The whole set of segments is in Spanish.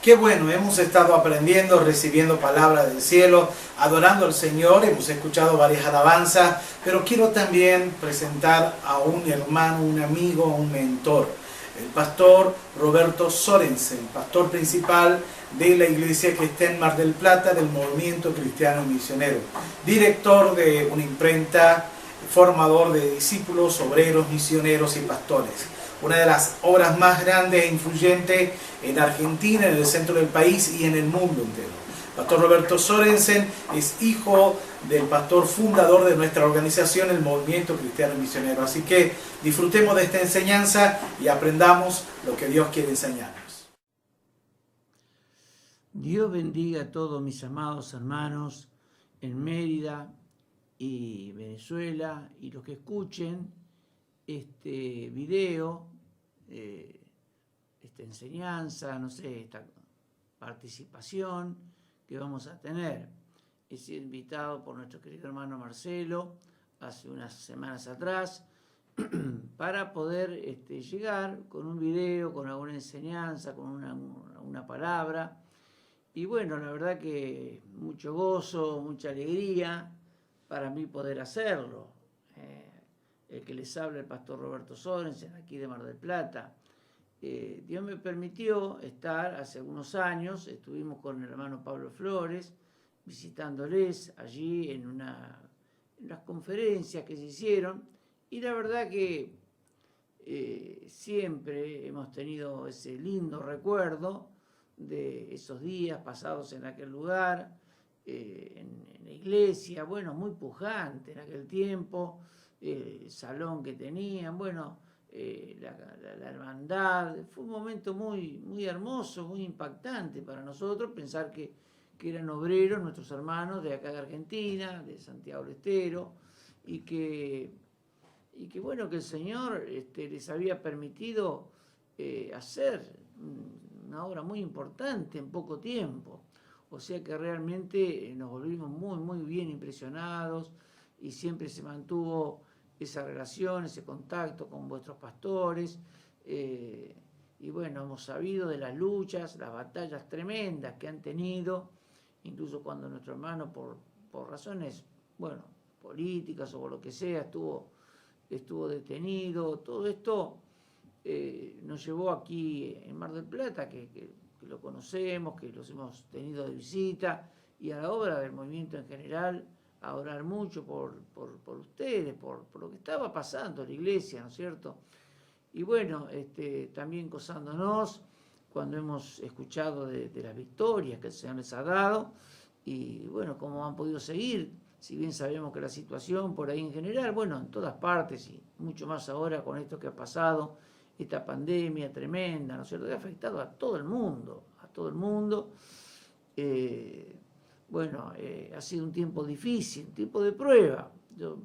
Qué bueno, hemos estado aprendiendo, recibiendo palabra del cielo, adorando al Señor, hemos escuchado varias alabanzas, pero quiero también presentar a un hermano, un amigo, un mentor, el pastor Roberto Sorensen, pastor principal de la iglesia que está en Mar del Plata, del Movimiento Cristiano Misionero, director de una imprenta, formador de discípulos, obreros, misioneros y pastores. Una de las obras más grandes e influyentes en Argentina, en el centro del país y en el mundo entero. Pastor Roberto Sorensen es hijo del pastor fundador de nuestra organización, el Movimiento Cristiano Misionero. Así que disfrutemos de esta enseñanza y aprendamos lo que Dios quiere enseñarnos. Dios bendiga a todos mis amados hermanos en Mérida y Venezuela y los que escuchen este video, esta enseñanza, no sé, esta participación que vamos a tener. He sido invitado por nuestro querido hermano Marcelo hace unas semanas atrás para poder llegar con un video, con alguna enseñanza, con una palabra. Y bueno, la verdad que mucho gozo, mucha alegría para mí poder hacerlo. El que les habla el pastor Roberto Sorensen, aquí de Mar del Plata. Dios me permitió estar hace algunos años, estuvimos con el hermano Pablo Flores, visitándoles allí en las conferencias que se hicieron, y la verdad que siempre hemos tenido ese lindo recuerdo de esos días pasados en aquel lugar, en la iglesia, bueno, muy pujante en aquel tiempo, el salón que tenían, bueno, la hermandad. Fue un momento muy, muy hermoso, muy impactante para nosotros pensar que eran obreros nuestros hermanos de acá de Argentina, de Santiago del Estero, y que bueno, que el Señor les había permitido hacer una obra muy importante en poco tiempo. O sea que realmente nos volvimos muy, muy bien impresionados y siempre se mantuvo esa relación, ese contacto con vuestros pastores. Y bueno, hemos sabido de las luchas, las batallas tremendas que han tenido, incluso cuando nuestro hermano por razones, bueno, políticas o por lo que sea, estuvo detenido. Todo esto nos llevó aquí en Mar del Plata, que lo conocemos, que los hemos tenido de visita, y a la obra del movimiento en general, a orar mucho por ustedes, por lo que estaba pasando en la iglesia, ¿no es cierto? Y bueno, también gozándonos cuando hemos escuchado de las victorias que el Señor les ha dado, y bueno, cómo han podido seguir, si bien sabemos que la situación por ahí en general, bueno, en todas partes, y mucho más ahora con esto que ha pasado, esta pandemia tremenda, ¿no es cierto?, que ha afectado a todo el mundo, Bueno, ha sido un tiempo difícil, un tiempo de prueba. Yo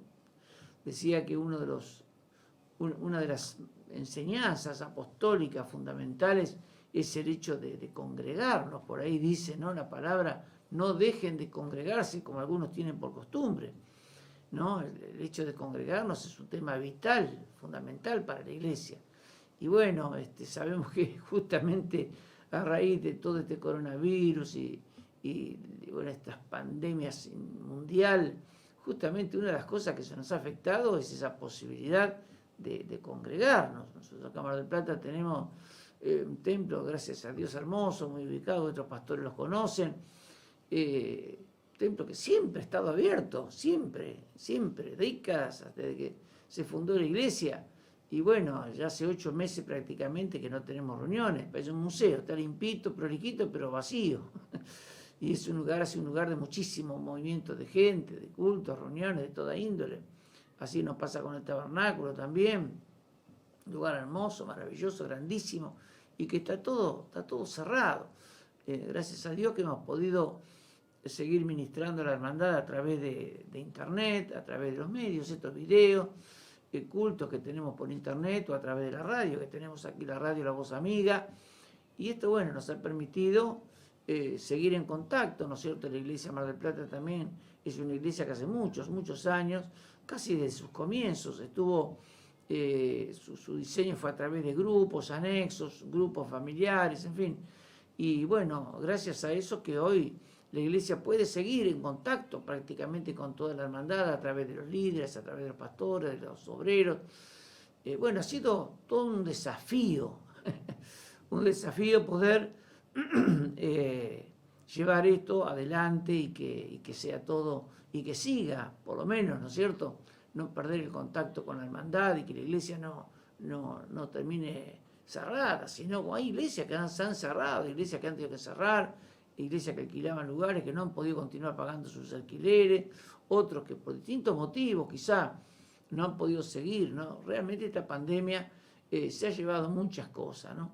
decía que una de las enseñanzas apostólicas fundamentales es el hecho de congregarnos. Por ahí dice, ¿no?, la palabra, no dejen de congregarse como algunos tienen por costumbre, ¿no? El hecho de congregarnos es un tema vital, fundamental para la iglesia. Y bueno, sabemos que justamente a raíz de todo este coronavirus y bueno, estas pandemias mundial, justamente una de las cosas que se nos ha afectado es esa posibilidad de congregarnos. Nosotros acá en Mar del Plata tenemos un templo, gracias a Dios, hermoso, muy ubicado, otros pastores los conocen, templo que siempre ha estado abierto, siempre, décadas, desde que se fundó la iglesia. Y bueno, ya hace 8 meses prácticamente que no tenemos reuniones. Es un museo, está limpito, prolijito, pero vacío. Y es un lugar de muchísimo movimiento de gente, de cultos, reuniones de toda índole. Así nos pasa con el tabernáculo también. Un lugar hermoso, maravilloso, grandísimo, y que está todo cerrado. Gracias a Dios que hemos podido seguir ministrando la hermandad a través de internet, a través de los medios, estos videos, cultos que tenemos por internet o a través de la radio, que tenemos aquí la radio La Voz Amiga. Y esto, bueno, nos ha permitido seguir en contacto, ¿no es cierto? La iglesia Mar del Plata también es una iglesia que hace muchos años, casi desde sus comienzos, estuvo, su diseño fue a través de grupos anexos, grupos familiares, en fin. Y bueno, gracias a eso que hoy la iglesia puede seguir en contacto prácticamente con toda la hermandad a través de los líderes, a través de los pastores, de los obreros. Bueno, ha sido todo un desafío poder llevar esto adelante y que sea todo, y que siga, por lo menos, ¿no es cierto?, no perder el contacto con la hermandad y que la iglesia no termine cerrada, sino hay iglesias que se han cerrado, iglesias que han tenido que cerrar, iglesias que alquilaban lugares que no han podido continuar pagando sus alquileres, otros que por distintos motivos quizá no han podido seguir, ¿no? Realmente esta pandemia se ha llevado muchas cosas, ¿no?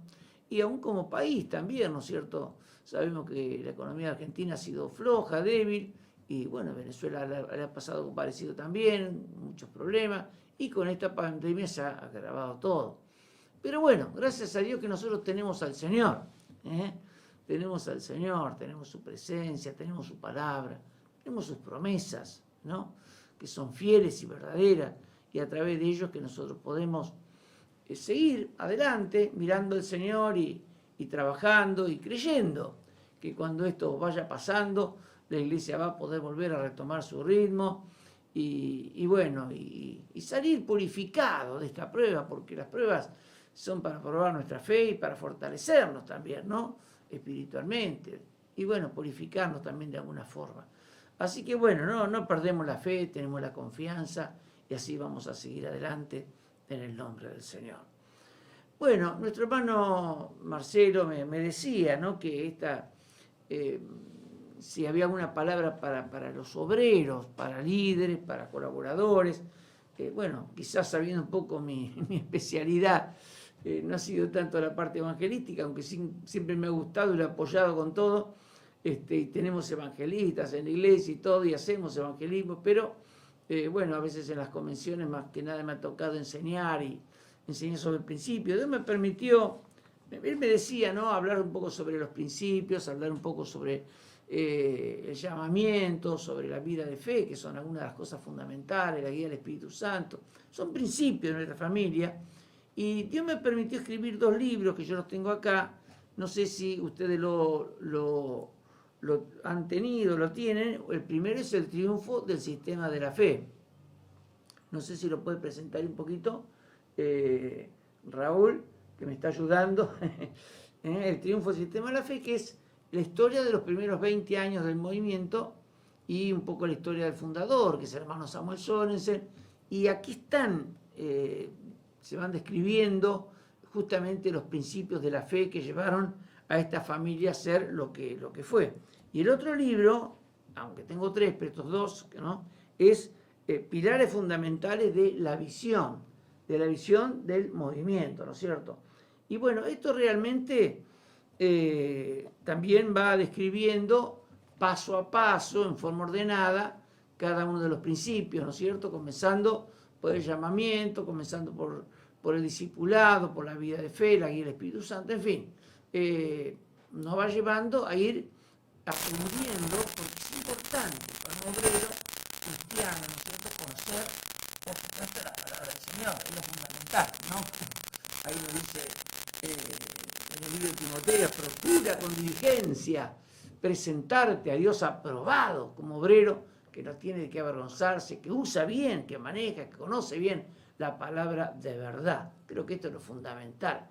Y aún como país también, ¿no es cierto? Sabemos que la economía argentina ha sido floja, débil, y bueno, Venezuela le ha pasado algo parecido también, muchos problemas, y con esta pandemia se ha agravado todo. Pero bueno, gracias a Dios que nosotros tenemos al Señor, tenemos al Señor, tenemos su presencia, tenemos su palabra, tenemos sus promesas, ¿no?, que son fieles y verdaderas, y a través de ellos que nosotros podemos seguir adelante mirando al Señor y trabajando y creyendo que cuando esto vaya pasando, la iglesia va a poder volver a retomar su ritmo y salir purificado de esta prueba, porque las pruebas son para probar nuestra fe y para fortalecernos también, ¿no?, espiritualmente, y bueno, purificarnos también de alguna forma. Así que bueno, no perdemos la fe, tenemos la confianza y así vamos a seguir adelante en el nombre del Señor. Bueno, nuestro hermano Marcelo me decía, ¿no?, que si había alguna palabra para los obreros, para líderes, para colaboradores. Bueno, quizás sabiendo un poco mi especialidad, no ha sido tanto la parte evangelística, aunque siempre me ha gustado y lo he apoyado con todo. Y tenemos evangelistas en la iglesia y todo, y hacemos evangelismo, pero bueno, a veces en las convenciones más que nada me ha tocado enseñar sobre el principio. Dios me permitió, él me decía, ¿no?, hablar un poco sobre los principios, hablar un poco sobre el llamamiento, sobre la vida de fe, que son algunas de las cosas fundamentales, la guía del Espíritu Santo. Son principios de nuestra familia. Y Dios me permitió escribir 2 libros que yo los tengo acá. No sé si ustedes lo han tenido, lo tienen. El primero es El triunfo del sistema de la fe. No sé si lo puede presentar un poquito Raúl, que me está ayudando. El triunfo del sistema de la fe, que es la historia de los primeros 20 años del movimiento y un poco la historia del fundador, que es el hermano Samuel Sorensen. Y aquí están, se van describiendo justamente los principios de la fe que llevaron a esta familia a ser lo que fue. Y el otro libro, aunque tengo 3, pero estos 2, ¿no?, es Pilares fundamentales de la visión del movimiento, ¿no es cierto? Y bueno, esto realmente también va describiendo paso a paso, en forma ordenada, cada uno de los principios, ¿no es cierto? Comenzando por el llamamiento, comenzando por el discipulado, por la vida de fe, la guía del Espíritu Santo, en fin. Nos va llevando a ir aprendiendo, porque es importante para un obrero cristiano, ¿no es cierto?, conocer, por supuesto, la palabra del Señor, es lo fundamental, ¿no? Ahí nos dice en el libro de Timoteo, procura con diligencia presentarte a Dios aprobado como obrero, que no tiene de qué avergonzarse, que usa bien, que maneja, que conoce bien la palabra de verdad. Creo que esto es lo fundamental.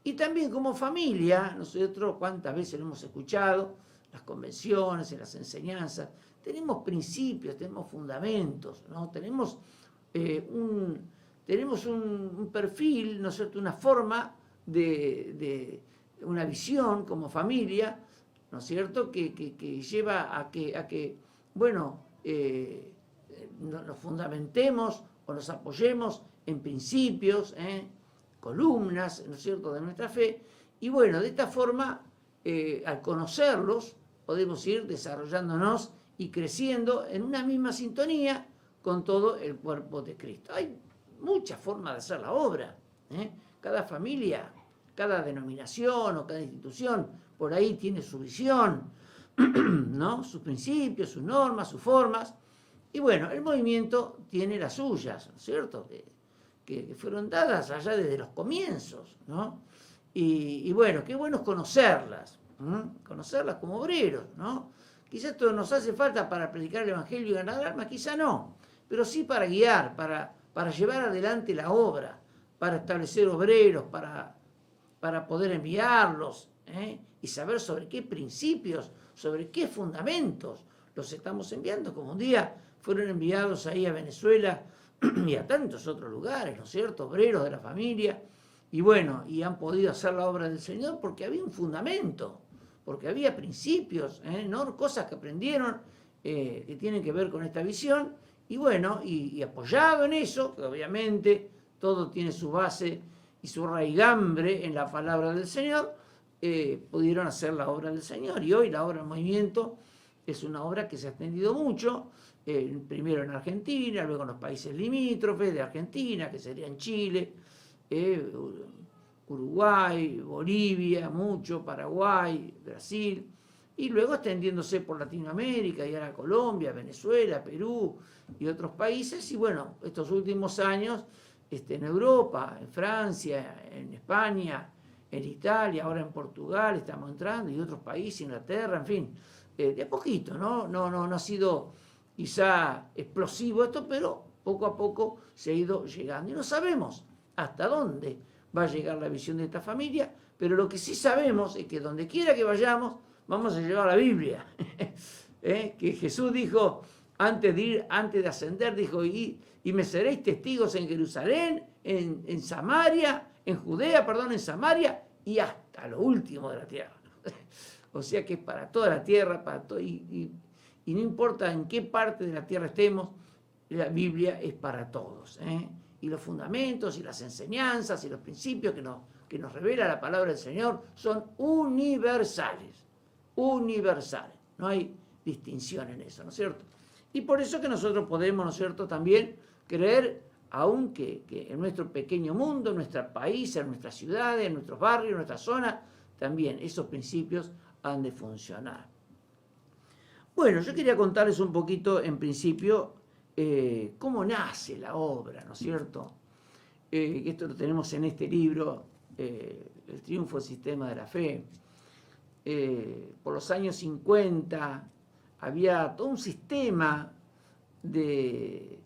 Y también como familia, nosotros cuántas veces lo hemos escuchado, las convenciones, en las enseñanzas, tenemos principios, tenemos fundamentos, ¿no? Tenemos un perfil, ¿no es cierto?, una forma de una visión como familia, ¿no es cierto?, que lleva a que bueno, nos fundamentemos o nos apoyemos en principios, columnas, ¿no es cierto?, de nuestra fe. Y bueno, de esta forma, al conocerlos, podemos ir desarrollándonos y creciendo en una misma sintonía con todo el cuerpo de Cristo. Hay muchas formas de hacer la obra. Cada familia, cada denominación o cada institución, por ahí tiene su visión, ¿no?, sus principios, sus normas, sus formas. Y bueno, el movimiento tiene las suyas, ¿no es cierto?, que fueron dadas allá desde los comienzos, ¿no? Y bueno, qué bueno es conocerlas. conocerlas como obreros, ¿no? Quizás esto nos hace falta para predicar el Evangelio y ganar almas, quizá no, pero sí para guiar, para llevar adelante la obra, para establecer obreros, para poder enviarlos, y saber sobre qué principios, sobre qué fundamentos los estamos enviando, como un día fueron enviados ahí a Venezuela y a tantos otros lugares, ¿no es cierto?, obreros de la familia, y bueno, y han podido hacer la obra del Señor porque había un fundamento, porque había principios, ¿no?, cosas que aprendieron que tienen que ver con esta visión, y bueno, y apoyado en eso, que obviamente todo tiene su base y su raigambre en la palabra del Señor, pudieron hacer la obra del Señor. Y hoy la obra del movimiento es una obra que se ha extendido mucho, primero en Argentina, luego en los países limítrofes de Argentina, que serían Chile, Uruguay, Bolivia, mucho, Paraguay, Brasil, y luego extendiéndose por Latinoamérica y ahora Colombia, Venezuela, Perú y otros países. Y bueno, estos últimos años en Europa, en Francia, en España, en Italia, ahora en Portugal estamos entrando, y otros países, Inglaterra, en fin, de a poquito, ¿no? No ha sido quizá explosivo esto, pero poco a poco se ha ido llegando. Y no sabemos hasta dónde va a llegar la visión de esta familia, pero lo que sí sabemos es que donde quiera que vayamos, vamos a llevar la Biblia. Que Jesús dijo, antes de ascender, dijo, y me seréis testigos en Jerusalén, en Samaria, en Judea, en Samaria, y hasta lo último de la tierra. O sea que es para toda la tierra, y no importa en qué parte de la tierra estemos, la Biblia es para todos. Y los fundamentos y las enseñanzas y los principios que nos revela la palabra del Señor son universales. Universales. No hay distinción en eso, ¿no es cierto? Y por eso que nosotros podemos, ¿no es cierto?, también creer, aun que en nuestro pequeño mundo, en nuestro país, en nuestras ciudades, en nuestros barrios, en nuestras zonas, también esos principios han de funcionar. Bueno, yo quería contarles un poquito, en principio, cómo nace la obra, ¿no es cierto? Esto lo tenemos en este libro, El triunfo del sistema de la fe. Por los años 50 había todo un sistema de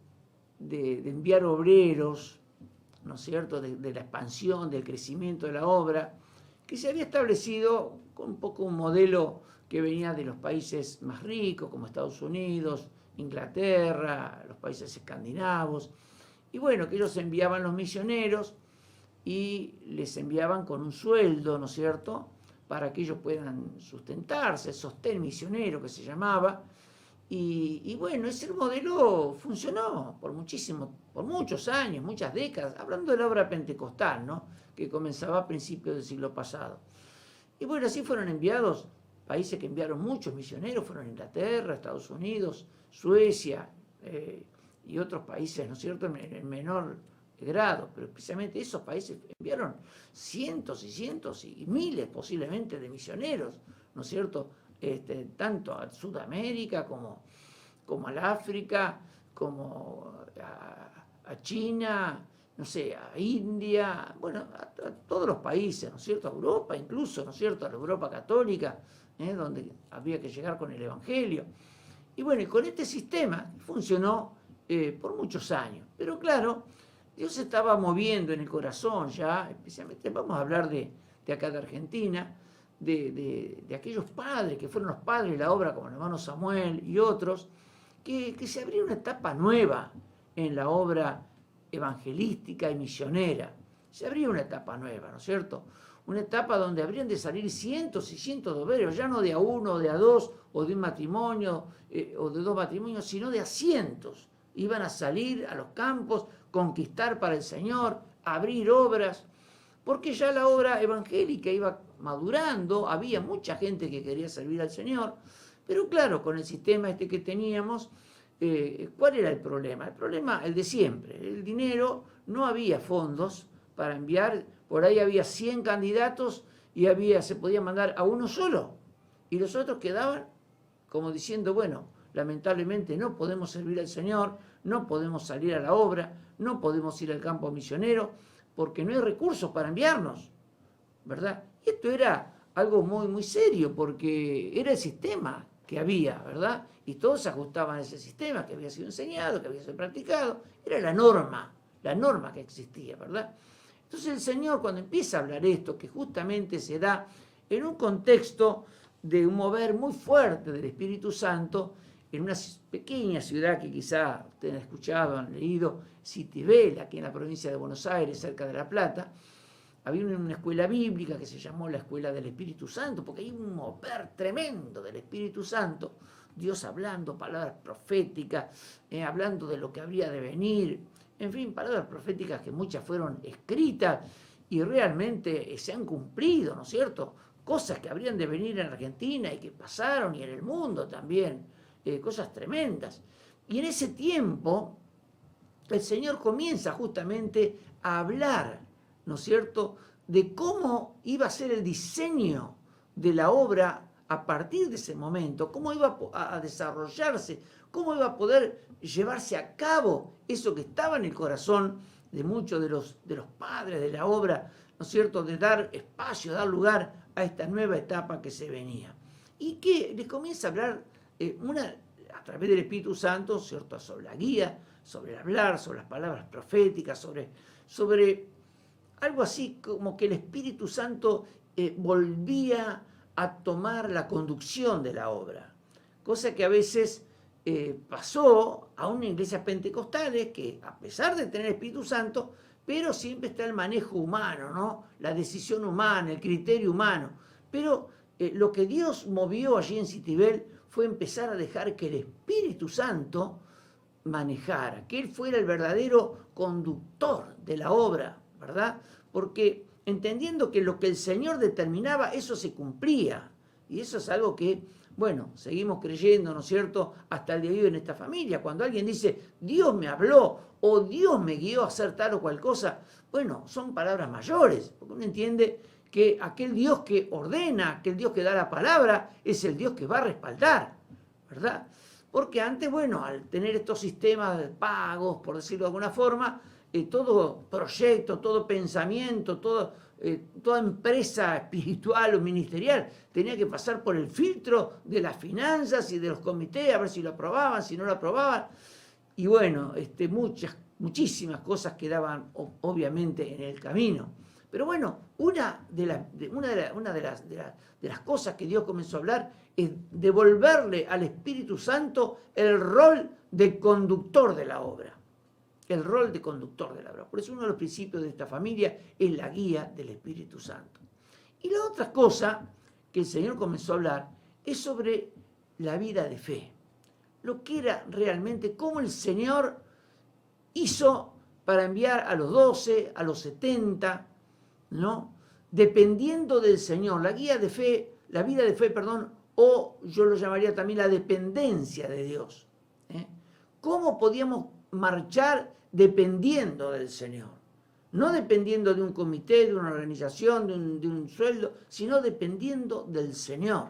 enviar obreros, ¿no es cierto?, de la expansión, del crecimiento de la obra, que se había establecido con un poco un modelo que venía de los países más ricos, como Estados Unidos, Inglaterra, los países escandinavos, y bueno, que ellos enviaban los misioneros y les enviaban con un sueldo, ¿no es cierto?, para que ellos puedan sustentarse, sostén misionero que se llamaba. Y bueno, ese modelo funcionó por muchos años, muchas décadas, hablando de la obra pentecostal, ¿no?, que comenzaba a principios del siglo pasado. Y bueno, así fueron enviados, países que enviaron muchos misioneros, fueron Inglaterra, Estados Unidos, Suecia, y otros países, ¿no es cierto?, en menor grado, pero especialmente esos países enviaron cientos y cientos y miles posiblemente de misioneros, ¿no es cierto?, tanto a Sudamérica como al África, como a China, no sé, a India, bueno, a todos los países, ¿no es cierto?, a Europa incluso, ¿no es cierto?, a la Europa católica, donde había que llegar con el Evangelio. Y bueno, y con este sistema funcionó por muchos años, pero claro, Dios se estaba moviendo en el corazón ya, especialmente vamos a hablar de acá de Argentina, de aquellos padres que fueron los padres de la obra, como el hermano Samuel y otros, que se abría una etapa nueva en la obra evangelística y misionera. Se abría una etapa nueva, ¿no es cierto? Una etapa donde habrían de salir cientos y cientos de obreros, ya no de a uno, de a dos, o de un matrimonio, o de dos matrimonios, sino de a cientos. Iban a salir a los campos, conquistar para el Señor, abrir obras, porque ya la obra evangélica iba madurando, había mucha gente que quería servir al Señor, pero claro, con el sistema que teníamos, ¿cuál era el problema? El problema, el de siempre, el dinero, no había fondos para enviar, por ahí había 100 candidatos y se podía mandar a uno solo, y los otros quedaban como diciendo, bueno, lamentablemente no podemos servir al Señor, no podemos salir a la obra, no podemos ir al campo misionero, porque no hay recursos para enviarnos, ¿verdad? Y esto era algo muy, muy serio, porque era el sistema que había, ¿verdad? Y todos se ajustaban a ese sistema que había sido enseñado, que había sido practicado. Era la norma que existía, ¿verdad? Entonces el Señor, cuando empieza a hablar esto, que justamente se da en un contexto de un mover muy fuerte del Espíritu Santo, en una pequeña ciudad que quizá ustedes han escuchado, han leído, Citibel, aquí en la provincia de Buenos Aires, cerca de La Plata, había una escuela bíblica que se llamó la Escuela del Espíritu Santo, porque hay un mover tremendo del Espíritu Santo, Dios hablando palabras proféticas, hablando de lo que habría de venir, en fin, palabras proféticas que muchas fueron escritas y realmente se han cumplido, ¿no es cierto? Cosas que habrían de venir en Argentina y que pasaron, y en el mundo también, cosas tremendas. Y en ese tiempo, el Señor comienza justamente a hablar, ¿no es cierto?, de cómo iba a ser el diseño de la obra a partir de ese momento, cómo iba a desarrollarse, cómo iba a poder llevarse a cabo eso que estaba en el corazón de muchos de los padres de la obra, ¿no es cierto?, de dar espacio, dar lugar a esta nueva etapa que se venía. Y que les comienza a hablar a través del Espíritu Santo, ¿cierto?, sobre la guía, sobre el hablar, sobre las palabras proféticas, sobre algo así como que el Espíritu Santo volvía a tomar la conducción de la obra. Cosa que a veces pasó a unas iglesias pentecostales que, a pesar de tener Espíritu Santo, pero siempre está el manejo humano, ¿no? La decisión humana, el criterio humano. Pero lo que Dios movió allí en Citibel fue empezar a dejar que el Espíritu Santo manejara, que Él fuera el verdadero conductor de la obra, ¿verdad? Porque entendiendo que lo que el Señor determinaba, eso se cumplía. Y eso es algo que, bueno, seguimos creyendo, ¿no es cierto?, hasta el día de hoy en esta familia. Cuando alguien dice, Dios me habló o Dios me guió a hacer tal o cual cosa, bueno, son palabras mayores, porque uno entiende que aquel Dios que ordena, aquel Dios que da la palabra, es el Dios que va a respaldar, ¿verdad? Porque antes, bueno, al tener estos sistemas de pagos, por decirlo de alguna forma, todo proyecto, todo pensamiento, toda empresa espiritual o ministerial tenía que pasar por el filtro de las finanzas y de los comités, a ver si lo aprobaban, si no lo aprobaban. Y bueno, muchísimas cosas quedaban obviamente en el camino. Pero bueno, una de las cosas que Dios comenzó a hablar es devolverle al Espíritu Santo el rol de conductor de la obra. El rol de conductor de la obra. Por eso uno de los principios de esta familia es la guía del Espíritu Santo. Y la otra cosa que el Señor comenzó a hablar es sobre la vida de fe. Lo que era realmente, cómo el Señor hizo para enviar a los 12, a los 70, ¿no? Dependiendo del Señor. La vida de fe, o yo lo llamaría también la dependencia de Dios. ¿Cómo podíamos marchar dependiendo del Señor? No dependiendo de un comité, de una organización, de un sueldo, sino dependiendo del Señor,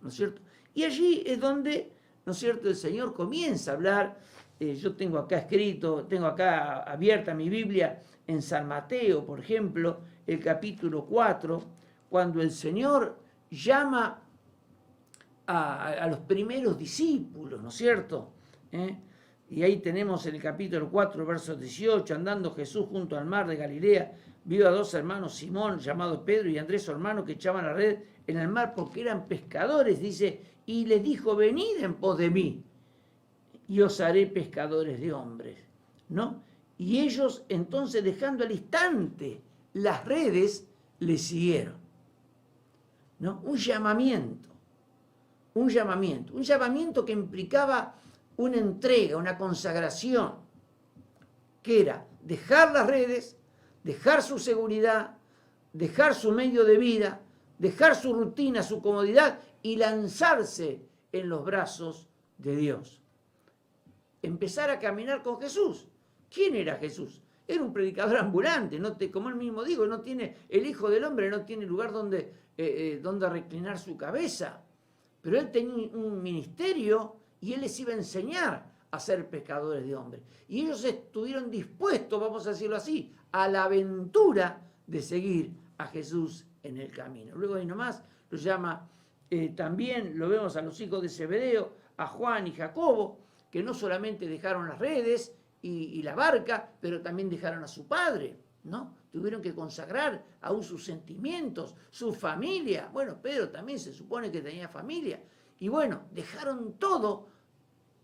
¿no es cierto? Y allí es donde, ¿no es cierto?, el Señor comienza a hablar. Yo tengo acá abierta mi Biblia en San Mateo, por ejemplo, el capítulo 4, cuando el Señor llama a los primeros discípulos, ¿no es cierto? Y ahí tenemos en el capítulo 4, verso 18, andando Jesús junto al mar de Galilea, vio a dos hermanos, Simón, llamado Pedro, y Andrés, su hermano, que echaban la red en el mar porque eran pescadores, dice, y les dijo, venid en pos de mí, y os haré pescadores de hombres, ¿no? Y ellos, entonces, dejando al instante las redes, le siguieron, ¿no? Un llamamiento que implicaba una entrega, una consagración, que era dejar las redes, dejar su seguridad, dejar su medio de vida, dejar su rutina, su comodidad y lanzarse en los brazos de Dios. Empezar a caminar con Jesús. ¿Quién era Jesús? Era un predicador ambulante, como él mismo dijo, el Hijo del Hombre no tiene lugar donde reclinar su cabeza, pero él tenía un ministerio y él les iba a enseñar a ser pescadores de hombres. Y ellos estuvieron dispuestos, vamos a decirlo así, a la aventura de seguir a Jesús en el camino. Luego ahí nomás lo llama, también lo vemos a los hijos de Zebedeo, a Juan y Jacobo, que no solamente dejaron las redes y la barca, pero también dejaron a su padre, ¿no? Tuvieron que consagrar aún sus sentimientos, su familia. Bueno, Pedro también se supone que tenía familia. Y bueno, dejaron todo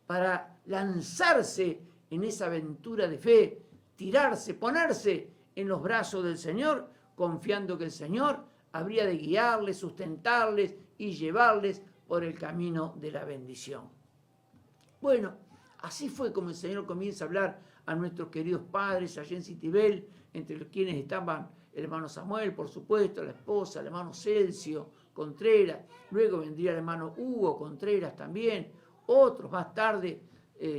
para lanzarse en esa aventura de fe, tirarse, ponerse en los brazos del Señor, confiando que el Señor habría de guiarles, sustentarles y llevarles por el camino de la bendición. Bueno, así fue como el Señor comienza a hablar a nuestros queridos padres allá en Citibel, entre los quienes estaban el hermano Samuel, por supuesto, la esposa, el hermano Celcio Contreras, luego vendría el hermano Hugo Contreras también, otros más tarde,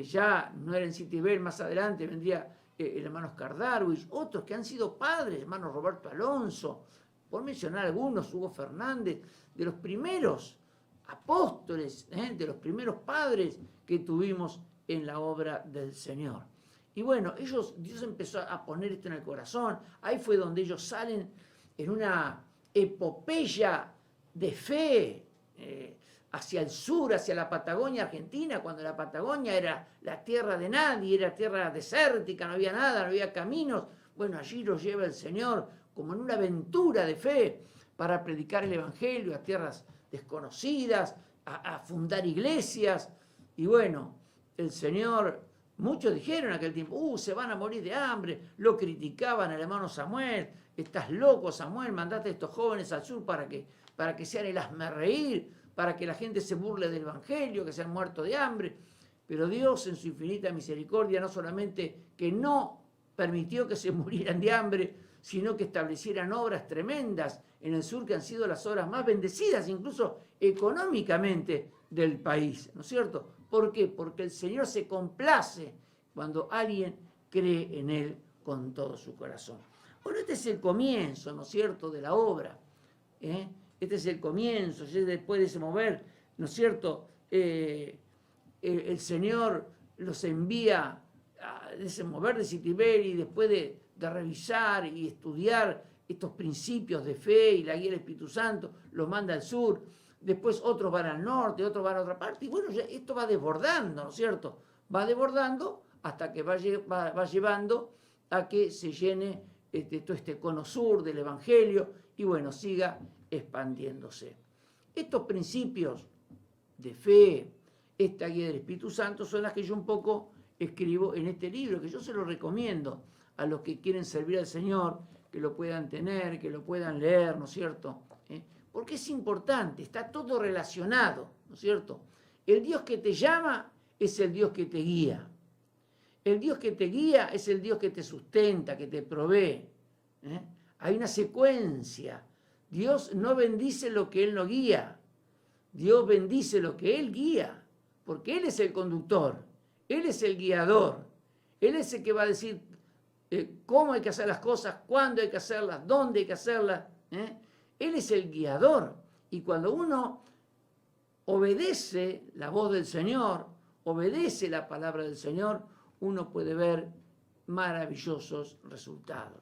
ya no era en Citibel, más adelante vendría el hermano Oscar Darwich, otros que han sido padres, el hermano Roberto Alonso, por mencionar algunos, Hugo Fernández, de los primeros apóstoles, de los primeros padres que tuvimos en la obra del Señor. Y bueno, Dios empezó a poner esto en el corazón. Ahí fue donde ellos salen en una epopeya de fe hacia el sur, hacia la Patagonia Argentina, cuando la Patagonia era la tierra de nadie, era tierra desértica, no había nada, no había caminos. Bueno, allí los lleva el Señor como en una aventura de fe para predicar el Evangelio a tierras desconocidas, a fundar iglesias. Y bueno, el Señor, muchos dijeron en aquel tiempo, se van a morir de hambre, lo criticaban al hermano Samuel, estás loco Samuel, mandate a estos jóvenes al sur para que sean el hazmerreír, para que la gente se burle del Evangelio, que se han muerto de hambre. Pero Dios en su infinita misericordia no solamente que no permitió que se murieran de hambre, sino que establecieran obras tremendas en el sur que han sido las obras más bendecidas, incluso económicamente, del país, ¿no es cierto? ¿Por qué? Porque el Señor se complace cuando alguien cree en Él con todo su corazón. Bueno, este es el comienzo, ¿no es cierto?, de la obra. Este es el comienzo, después de ese mover, ¿no es cierto?, el Señor los envía a ese mover de Citibel y después de revisar y estudiar estos principios de fe y la guía del Espíritu Santo, los manda al sur, después otros van al norte, otros van a otra parte, y bueno, ya esto va desbordando, ¿no es cierto? Va desbordando hasta que va llevando a que se llene todo este cono sur del Evangelio y bueno, siga expandiéndose. Estos principios de fe, esta guía del Espíritu Santo, son las que yo un poco escribo en este libro, que yo se lo recomiendo a los que quieren servir al Señor, que lo puedan tener, que lo puedan leer, ¿no es cierto? Porque es importante, está todo relacionado, ¿no es cierto? El Dios que te llama es el Dios que te guía. El Dios que te guía es el Dios que te sustenta, que te provee. Hay una secuencia. Dios no bendice lo que Él no guía. Dios bendice lo que Él guía, porque Él es el conductor, Él es el guiador, Él es el que va a decir cómo hay que hacer las cosas, cuándo hay que hacerlas, dónde hay que hacerlas. Él es el guiador. Y cuando uno obedece la voz del Señor, obedece la palabra del Señor, uno puede ver maravillosos resultados.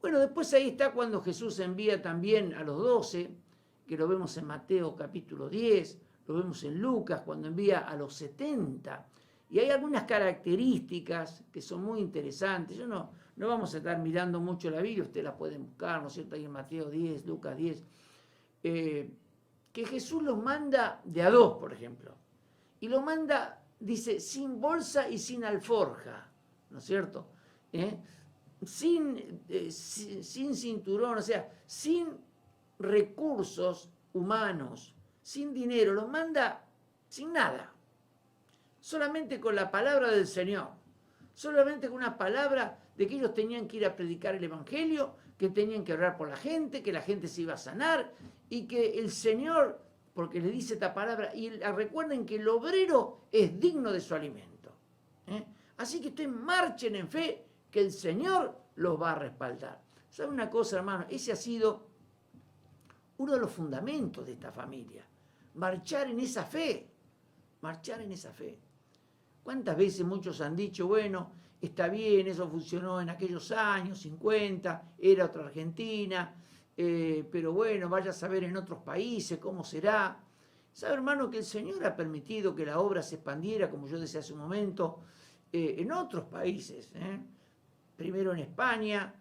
Bueno, después ahí está cuando Jesús envía también a los 12, que lo vemos en Mateo capítulo 10, lo vemos en Lucas cuando envía a los 70. Y hay algunas características que son muy interesantes. Yo no vamos a estar mirando mucho la Biblia, ustedes la pueden buscar, ¿no es cierto? Ahí en Mateo 10, Lucas 10. Que Jesús los manda de a dos, por ejemplo. Y lo manda, dice, sin bolsa y sin alforja, ¿no es cierto? Sin cinturón, o sea, sin recursos humanos, sin dinero, los manda sin nada. Solamente con la palabra del Señor, solamente con una palabra de que ellos tenían que ir a predicar el Evangelio, que tenían que orar por la gente, que la gente se iba a sanar y que el Señor, porque le dice esta palabra, y recuerden que el obrero es digno de su alimento. Así que ustedes marchen en fe, que el Señor los va a respaldar. ¿Saben una cosa, hermano? Ese ha sido uno de los fundamentos de esta familia. Marchar en esa fe. Marchar en esa fe. ¿Cuántas veces muchos han dicho, bueno, está bien, eso funcionó en aquellos años, 50, era otra Argentina, pero bueno, vaya a saber en otros países cómo será. ¿Sabe, hermano, que el Señor ha permitido que la obra se expandiera, como yo decía hace un momento, en otros países? Primero en España,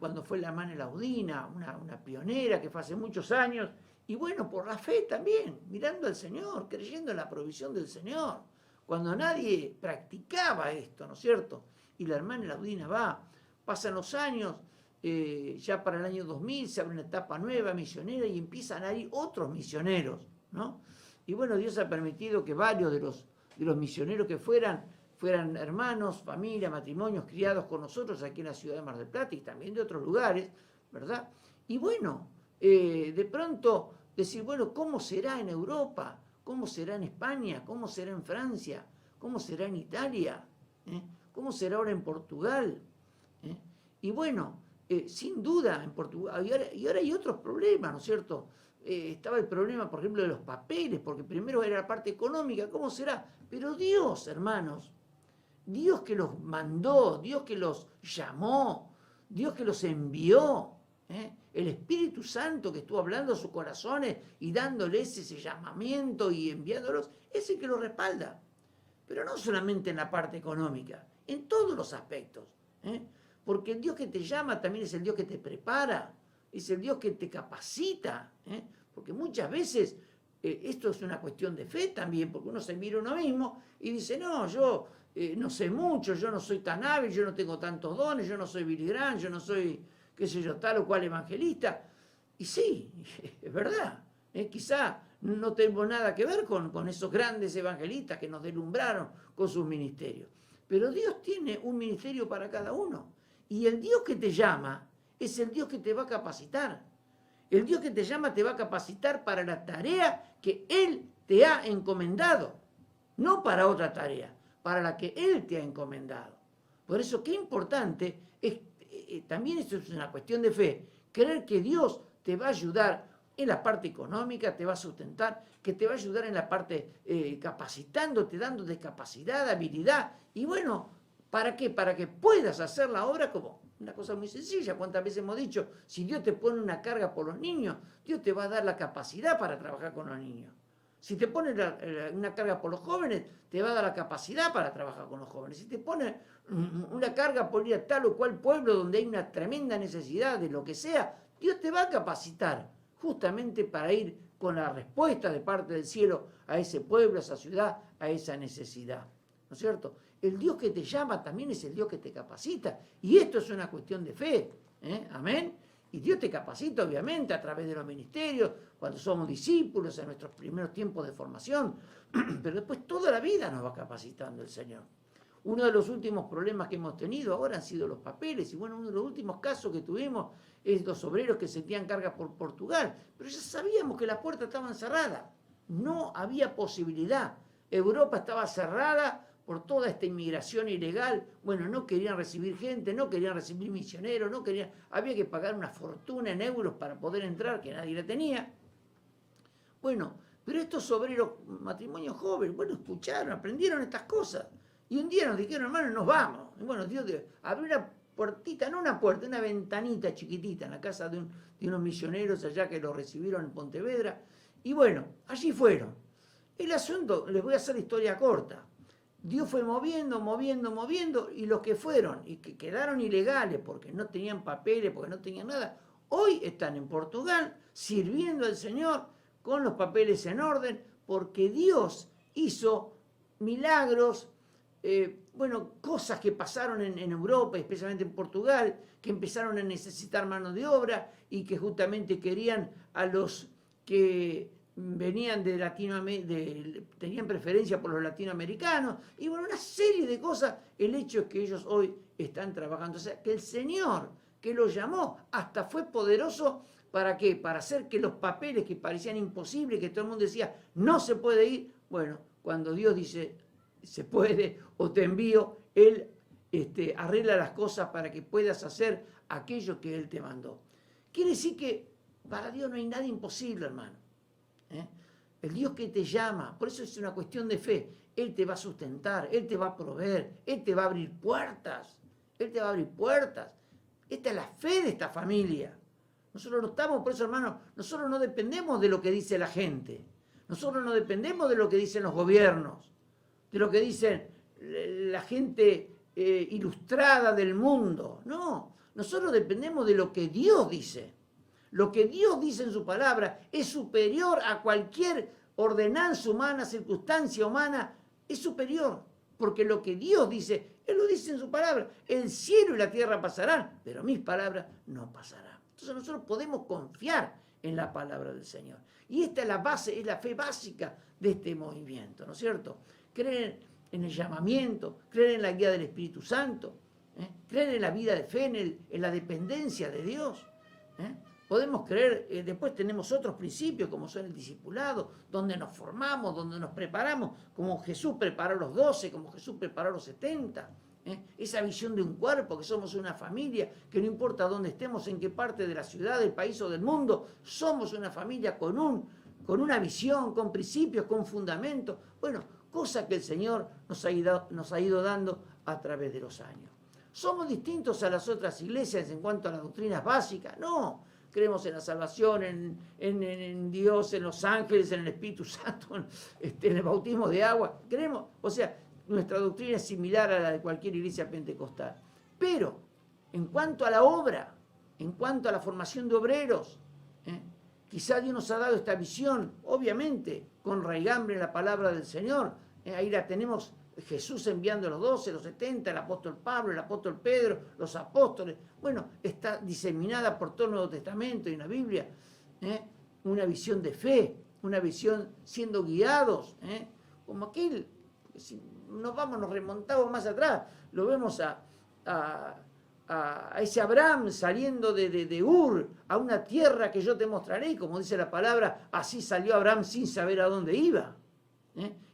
cuando fue la hermana Laudina, una pionera que fue hace muchos años, y bueno, por la fe también, mirando al Señor, creyendo en la provisión del Señor, cuando nadie practicaba esto, ¿no es cierto? Y la hermana Laudina pasan los años, ya para el año 2000 se abre una etapa nueva, misionera, y empiezan a ir otros misioneros, ¿no? Y bueno, Dios ha permitido que varios de los misioneros que fueran hermanos, familia, matrimonios criados con nosotros aquí en la ciudad de Mar del Plata y también de otros lugares, ¿verdad? Y bueno, de pronto decir, bueno, ¿cómo será en Europa? ¿Cómo será en España? ¿Cómo será en Francia? ¿Cómo será en Italia? ¿Cómo será ahora en Portugal? Y bueno, sin duda en Portugal, y ahora hay otros problemas, ¿no es cierto? Estaba el problema, por ejemplo, de los papeles, porque primero era la parte económica, ¿cómo será? Pero Dios, hermanos, Dios que los mandó, Dios que los llamó, Dios que los envió, el Espíritu Santo que estuvo hablando a sus corazones y dándoles ese llamamiento y enviándolos, es el que los respalda. Pero no solamente en la parte económica, en todos los aspectos. Porque el Dios que te llama también es el Dios que te prepara, es el Dios que te capacita. Porque muchas veces esto es una cuestión de fe también, porque uno se mira a uno mismo y dice, no, yo no sé mucho, yo no soy tan hábil, yo no tengo tantos dones, yo no soy Billy Graham, yo no soy, qué sé yo, tal o cual evangelista. Y sí, es verdad, quizá no tengo nada que ver con esos grandes evangelistas que nos deslumbraron con sus ministerios. Pero Dios tiene un ministerio para cada uno. Y el Dios que te llama es el Dios que te va a capacitar. El Dios que te llama te va a capacitar para la tarea que Él te ha encomendado. No para otra tarea, para la que Él te ha encomendado. Por eso qué importante es, también esto es una cuestión de fe, creer que Dios te va a ayudar en la parte económica, te va a sustentar, que te va a ayudar en la parte capacitándote, dándote capacidad, habilidad. Y bueno, ¿para qué? Para que puedas hacer la obra como una cosa muy sencilla. ¿Cuántas veces hemos dicho? Si Dios te pone una carga por los niños, Dios te va a dar la capacidad para trabajar con los niños. Si te pone una carga por los jóvenes, te va a dar la capacidad para trabajar con los jóvenes. Si te pone una carga por ir a tal o cual pueblo donde hay una tremenda necesidad de lo que sea, Dios te va a capacitar justamente para ir con la respuesta de parte del cielo a ese pueblo, a esa ciudad, a esa necesidad. ¿No es cierto? El Dios que te llama también es el Dios que te capacita. Y esto es una cuestión de fe. Amén. Y Dios te capacita, obviamente, a través de los ministerios, cuando somos discípulos, en nuestros primeros tiempos de formación. Pero después toda la vida nos va capacitando el Señor. Uno de los últimos problemas que hemos tenido ahora han sido los papeles. Y bueno, uno de los últimos casos que tuvimos es los obreros que sentían carga por Portugal. Pero ya sabíamos que las puertas estaban cerradas. No había posibilidad. Europa estaba cerrada por toda esta inmigración ilegal. Bueno, no querían recibir gente, no querían recibir misioneros, no querían, había que pagar una fortuna en euros para poder entrar, que nadie la tenía. Bueno, pero estos obreros, matrimonios jóvenes, bueno, escucharon, aprendieron estas cosas. Y un día nos dijeron, hermano, nos vamos. Y bueno, Dios abrió una puertita, no una puerta, una ventanita chiquitita en la casa de unos misioneros allá que los recibieron en Pontevedra. Y bueno, allí fueron. El asunto, les voy a hacer la historia corta. Dios fue moviendo, y los que fueron y que quedaron ilegales porque no tenían papeles, porque no tenían nada, hoy están en Portugal sirviendo al Señor con los papeles en orden, porque Dios hizo milagros, cosas que pasaron en Europa, especialmente en Portugal, que empezaron a necesitar mano de obra y que justamente querían a los que venían de Latinoamérica, tenían preferencia por los latinoamericanos, y bueno, una serie de cosas. El hecho es que ellos hoy están trabajando, o sea, que el Señor que los llamó hasta fue poderoso. ¿Para qué? Para hacer que los papeles que parecían imposibles, que todo el mundo decía, no se puede ir, bueno, cuando Dios dice, se puede o te envío, Él arregla las cosas para que puedas hacer aquello que Él te mandó. Quiere decir que para Dios no hay nada imposible, hermano. El Dios que te llama, por eso es una cuestión de fe. Él te va a sustentar, Él te va a proveer, Él te va a abrir puertas, Él te va a abrir puertas. Esta es la fe de esta familia. Nosotros no estamos, por eso, hermanos, nosotros no dependemos de lo que dice la gente. Nosotros no dependemos de lo que dicen los gobiernos, de lo que dicen la gente ilustrada del mundo. No, nosotros dependemos de lo que Dios dice. Lo que Dios dice en su palabra es superior a cualquier ordenanza humana, circunstancia humana, es superior. Porque lo que Dios dice, Él lo dice en su palabra. El cielo y la tierra pasarán, pero mis palabras no pasarán. Entonces nosotros podemos confiar en la palabra del Señor. Y esta es la base, es la fe básica de este movimiento, ¿no es cierto? Creer en el llamamiento, creer en la guía del Espíritu Santo, creer en la vida de fe, en la dependencia de Dios. Podemos creer, después tenemos otros principios como son el discipulado, donde nos formamos, donde nos preparamos, como Jesús preparó a los 12, como Jesús preparó a los 70. Esa visión de un cuerpo, que somos una familia, que no importa dónde estemos, en qué parte de la ciudad, del país o del mundo, somos una familia con una visión, con principios, con fundamentos. Bueno, cosa que el Señor nos ha ido dando a través de los años. ¿Somos distintos a las otras iglesias en cuanto a las doctrinas básicas? No. Creemos en la salvación, en Dios, en los ángeles, en el Espíritu Santo, en el bautismo de agua. Creemos, o sea, nuestra doctrina es similar a la de cualquier iglesia pentecostal. Pero, en cuanto a la obra, en cuanto a la formación de obreros, quizá Dios nos ha dado esta visión, obviamente, con raigambre en la palabra del Señor. Ahí la tenemos, Jesús enviando a los 12, los 70, el apóstol Pablo, el apóstol Pedro, los apóstoles. Bueno, está diseminada por todo el Nuevo Testamento y en la Biblia. Una visión de fe, una visión siendo guiados, como aquel, si nos remontamos más atrás, lo vemos a ese Abraham saliendo de Ur a una tierra que yo te mostraré, como dice la palabra, así salió Abraham sin saber a dónde iba.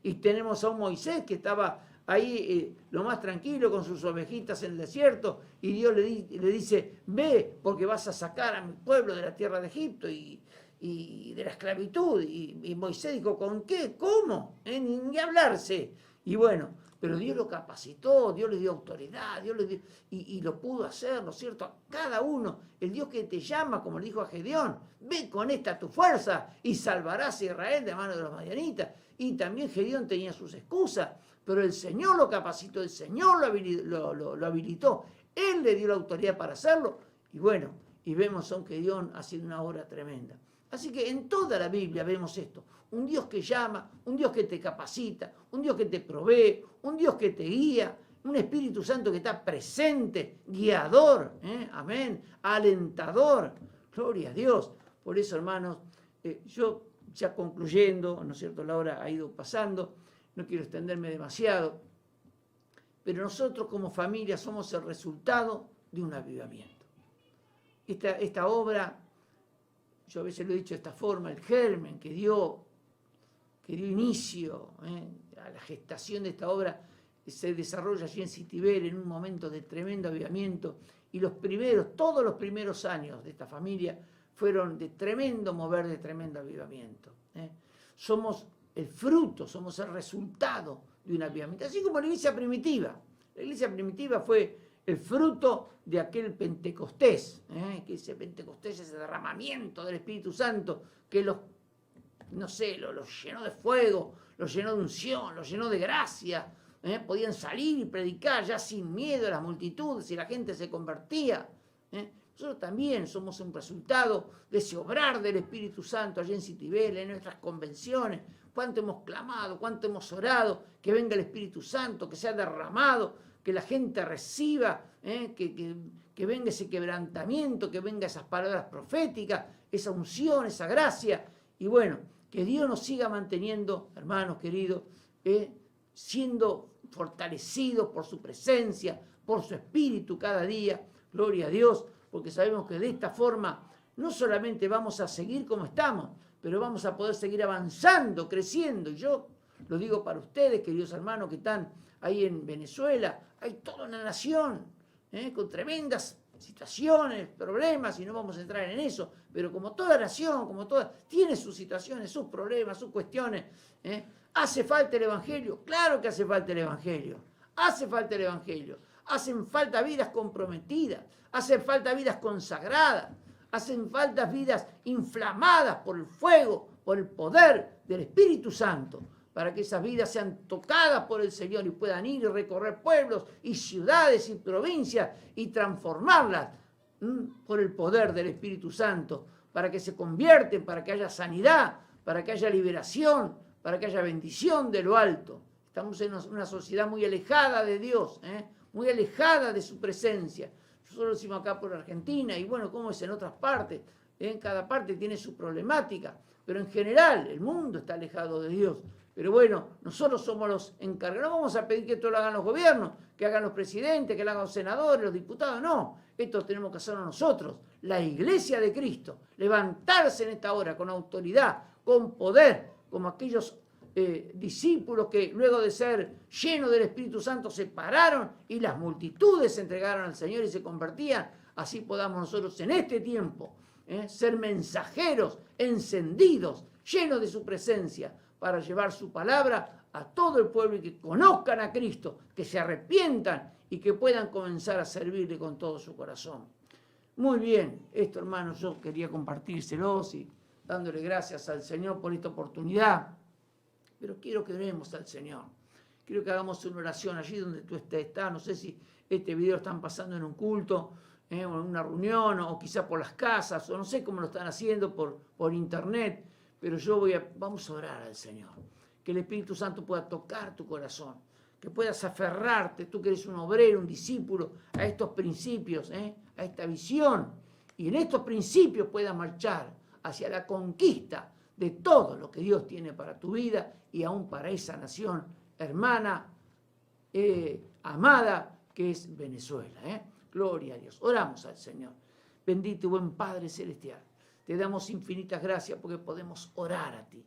Y tenemos a un Moisés que estaba ahí lo más tranquilo con sus ovejitas en el desierto y Dios le dice, ve porque vas a sacar a mi pueblo de la tierra de Egipto y de la esclavitud. Y Moisés dijo, ¿con qué? ¿Cómo? Ni hablarse. Y bueno, pero Dios lo capacitó, Dios le dio autoridad, Dios le dio, y lo pudo hacer, ¿no es cierto? A cada uno, el Dios que te llama, como le dijo a Gedeón, ve con esta tu fuerza y salvarás a Israel de mano de los madianitas. Y también Gedeón tenía sus excusas, pero el Señor lo capacitó, el Señor lo habilitó, Él le dio la autoridad para hacerlo, y bueno, y vemos a un Gedeón haciendo una obra tremenda. Así que en toda la Biblia vemos esto, un Dios que llama, un Dios que te capacita, un Dios que te provee, un Dios que te guía, un Espíritu Santo que está presente, guiador, amén, alentador, gloria a Dios. Por eso, hermanos, yo ya concluyendo, ¿no es cierto?, la hora ha ido pasando, no quiero extenderme demasiado, pero nosotros como familia somos el resultado de un avivamiento. Esta obra, yo a veces lo he dicho de esta forma, el germen que dio inicio a la gestación de esta obra, se desarrolla allí en Citibel en un momento de tremendo avivamiento, y todos los primeros años de esta familia fueron de tremendo mover, de tremendo avivamiento. Somos el fruto, somos el resultado de un avivamiento, así como la iglesia primitiva. La iglesia primitiva fue el fruto de aquel Pentecostés, que ese Pentecostés, ese derramamiento del Espíritu Santo, que los llenó de fuego, los llenó de unción, los llenó de gracia. Podían salir y predicar ya sin miedo a las multitudes y la gente se convertía. Nosotros también somos un resultado de ese obrar del Espíritu Santo allí en Citibel, en nuestras convenciones. Cuánto hemos clamado, cuánto hemos orado, que venga el Espíritu Santo, que sea derramado, que la gente reciba, que venga ese quebrantamiento, que venga esas palabras proféticas, esa unción, esa gracia. Y bueno, que Dios nos siga manteniendo, hermanos queridos, siendo fortalecidos por su presencia, por su Espíritu cada día. Gloria a Dios, porque sabemos que de esta forma no solamente vamos a seguir como estamos, pero vamos a poder seguir avanzando, creciendo. Y yo lo digo para ustedes, queridos hermanos que están ahí en Venezuela, hay toda una nación con tremendas situaciones, problemas, y no vamos a entrar en eso, pero como toda nación, tiene sus situaciones, sus problemas, sus cuestiones. ¿Hace falta el Evangelio? Claro que hace falta el Evangelio. Hace falta el Evangelio. Hacen falta vidas comprometidas, hacen falta vidas consagradas, Hacen falta vidas inflamadas por el fuego, por el poder del Espíritu Santo, para que esas vidas sean tocadas por el Señor y puedan ir y recorrer pueblos y ciudades y provincias y transformarlas por el poder del Espíritu Santo, para que se convierten, para que haya sanidad, para que haya liberación, para que haya bendición de lo alto. Estamos en una sociedad muy alejada de Dios, muy alejada de su presencia. Nosotros lo decimos acá por Argentina, y bueno, como es en otras partes, en cada parte tiene su problemática, pero en general el mundo está alejado de Dios. Pero bueno, nosotros somos los encargados. No vamos a pedir que esto lo hagan los gobiernos, que hagan los presidentes, que lo hagan los senadores, los diputados. No, esto tenemos que hacerlo nosotros, la Iglesia de Cristo. Levantarse en esta hora con autoridad, con poder, como aquellos discípulos que luego de ser llenos del Espíritu Santo se pararon y las multitudes se entregaron al Señor y se convertían. Así podamos nosotros en este tiempo ser mensajeros encendidos, llenos de su presencia, para llevar su palabra a todo el pueblo y que conozcan a Cristo, que se arrepientan y que puedan comenzar a servirle con todo su corazón. Muy bien, esto, hermanos, yo quería compartírselos y dándole gracias al Señor por esta oportunidad. Pero quiero que oremos al Señor. Quiero que hagamos una oración allí donde tú estás. No sé si este video lo están pasando en un culto, o en una reunión, o quizás por las casas, o no sé cómo lo están haciendo por internet. Pero vamos a orar al Señor. Que el Espíritu Santo pueda tocar tu corazón. Que puedas aferrarte, tú que eres un obrero, un discípulo, a estos principios, a esta visión. Y en estos principios puedas marchar hacia la conquista de todo lo que Dios tiene para tu vida y aún para esa nación hermana, amada, que es Venezuela. Gloria a Dios. Oramos al Señor. Bendito y buen Padre Celestial. Te damos infinitas gracias porque podemos orar a ti.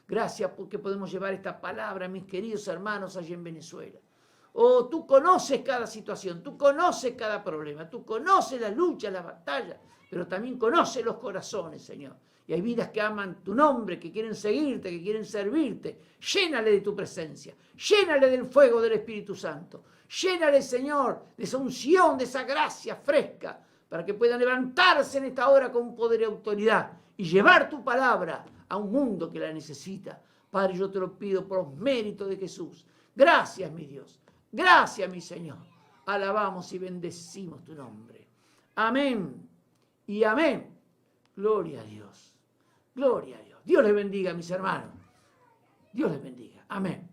Gracias porque podemos llevar esta palabra a mis queridos hermanos allí en Venezuela. Oh, tú conoces cada situación, tú conoces cada problema, tú conoces la lucha, la batalla, pero también conoces los corazones, Señor. Y hay vidas que aman tu nombre, que quieren seguirte, que quieren servirte. Llénale de tu presencia, llénale del fuego del Espíritu Santo. Llénale, Señor, de esa unción, de esa gracia fresca, para que puedan levantarse en esta hora con poder y autoridad y llevar tu palabra a un mundo que la necesita. Padre, yo te lo pido por los méritos de Jesús. Gracias, mi Dios. Gracias, mi Señor. Alabamos y bendecimos tu nombre. Amén y amén. Gloria a Dios. Gloria a Dios. Dios les bendiga, mis hermanos. Dios les bendiga. Amén.